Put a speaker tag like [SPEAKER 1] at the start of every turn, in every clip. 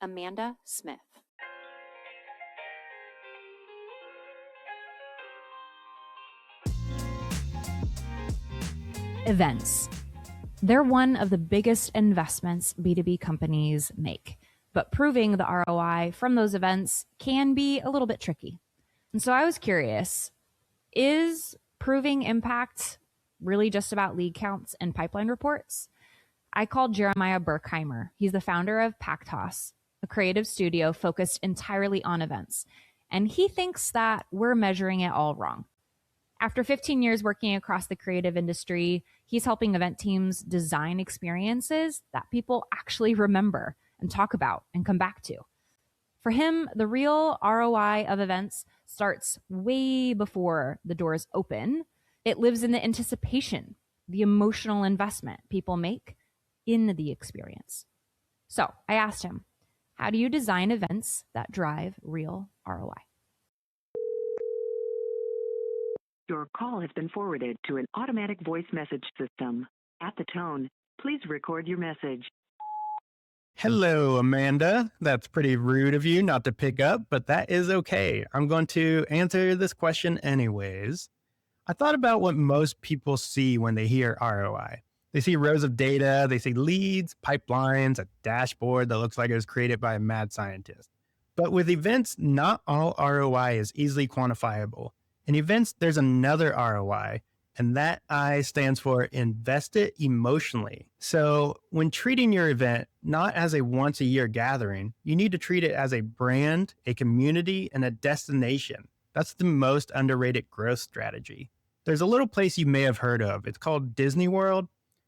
[SPEAKER 1] Amanda Smith.
[SPEAKER 2] Events. They're one of the biggest investments B2B companies make, but proving the ROI from those events can be a little bit tricky. And so I was curious, is proving impact really just about lead counts and pipeline reports? I called Jeremiah Berkheimer. He's the founder of Pact, Haus, a creative studio focused entirely on events. And he thinks that we're measuring it all wrong. After 15 years working across the creative industry, he's helping event teams design experiences that people actually remember and talk about and come back to. For him, the real ROI of events starts way before the doors open. It lives in the anticipation, the emotional investment people make in the experience. So I asked him, how do you design events that drive real ROI?
[SPEAKER 3] Your call has been forwarded to an automatic voice message system. At the tone, please record your message.
[SPEAKER 4] Hello, Amanda. That's pretty rude of you not to pick up, but that is okay. I'm going to answer this question anyways. I thought about what most people see when they hear ROI. They see rows of data, they see leads, pipelines, a dashboard that looks like it was created by a mad scientist. But with events, not all ROI is easily quantifiable. In events, there's another ROI, and that I stands for invest it emotionally. So when treating your event not as a once a year gathering, you need to treat it as a brand, a community, and a destination. That's the most underrated growth strategy. There's a little place you may have heard of. It's called Disney World.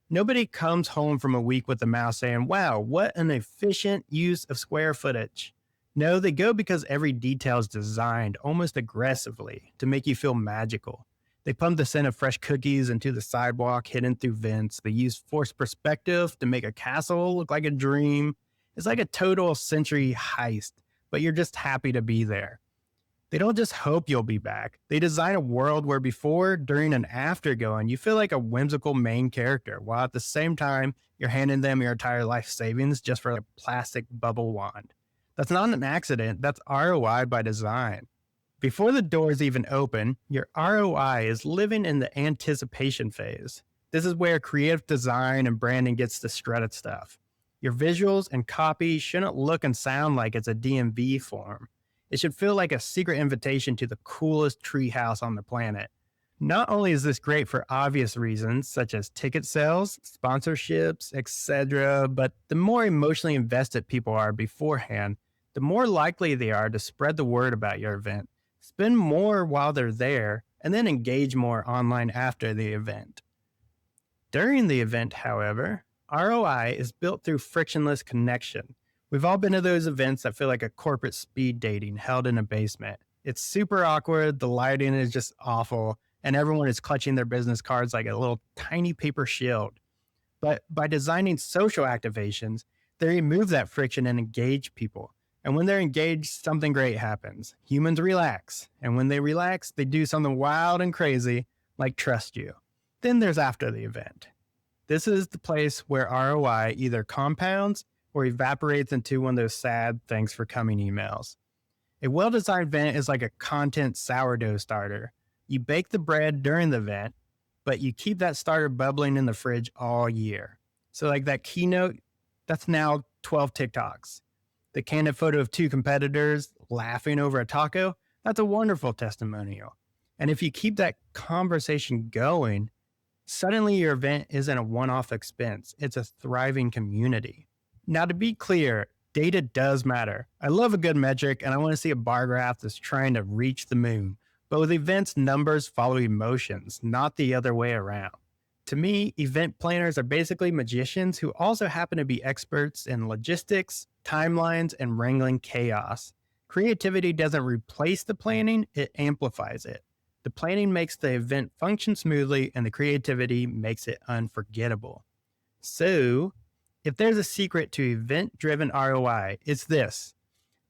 [SPEAKER 4] Nobody comes home from a week with a mouse saying, wow, what an efficient use of square footage. No, they go because every detail is designed almost aggressively to make you feel magical. They pump the scent of fresh cookies into the sidewalk hidden through vents. They use forced perspective to make a castle look like a dream. It's like a total sensory heist, but you're just happy to be there. They don't just hope you'll be back. They design a world where before, during, and after going, you feel like a whimsical main character, while at the same time, you're handing them your entire life savings just for a plastic bubble wand. That's not an accident. That's ROI by design. Before the doors even open, your ROI is living in the anticipation phase. This is where creative design and branding gets the shredded stuff. Your visuals and copy shouldn't look and sound like it's a DMV form. It should feel like a secret invitation to the coolest treehouse on the planet. Not only is this great for obvious reasons, such as ticket sales, sponsorships, etc., but the more emotionally invested people are beforehand, the more likely they are to spread the word about your event, spend more while they're there, and then engage more online after the event. During the event, however, ROI is built through frictionless connection. We've all been to those events that feel like a corporate speed dating held in a basement. It's super awkward, the lighting is just awful, and everyone is clutching their business cards like a little tiny paper shield. But by designing social activations, they remove that friction and engage people. And when they're engaged, something great happens. Humans relax. And when they relax, they do something wild and crazy, like trust you. Then there's after the event. This is the place where ROI either compounds or evaporates into one of those sad thanks for coming emails. A well-designed event is like a content sourdough starter. You bake the bread during the event, but you keep that starter bubbling in the fridge all year. So like that keynote, that's now 12 TikToks. The candid photo of two competitors laughing over a taco, that's a wonderful testimonial. And if you keep that conversation going, suddenly your event isn't a one-off expense. It's a thriving community. Now, to be clear, data does matter. I love a good metric, and I want to see a bar graph that's trying to reach the moon. But with events, numbers follow emotions, not the other way around. To me, event planners are basically magicians who also happen to be experts in logistics, timelines, and wrangling chaos. Creativity doesn't replace the planning, it amplifies it. The planning makes the event function smoothly, and the creativity makes it unforgettable. So, if there's a secret to event-driven ROI, it's this.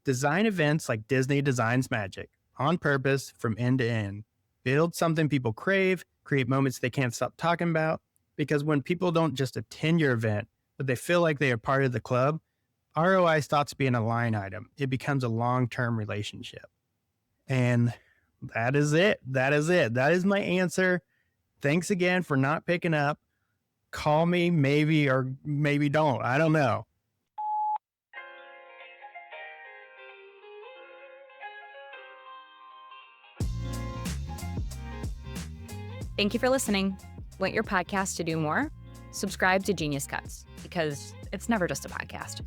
[SPEAKER 4] Design events like Disney designs magic, on purpose, from end to end. Build something people crave, create moments they can't stop talking about, because when people don't just attend your event, but they feel like they are part of the club, ROI stops being a line item. It becomes a long-term relationship. And that is it. That is it. That is my answer. Thanks again for not picking up. Call me maybe or maybe don't. I don't know.
[SPEAKER 2] Thank you for listening. Want your podcast to do more? Subscribe to Genius Cuts because it's never just a podcast.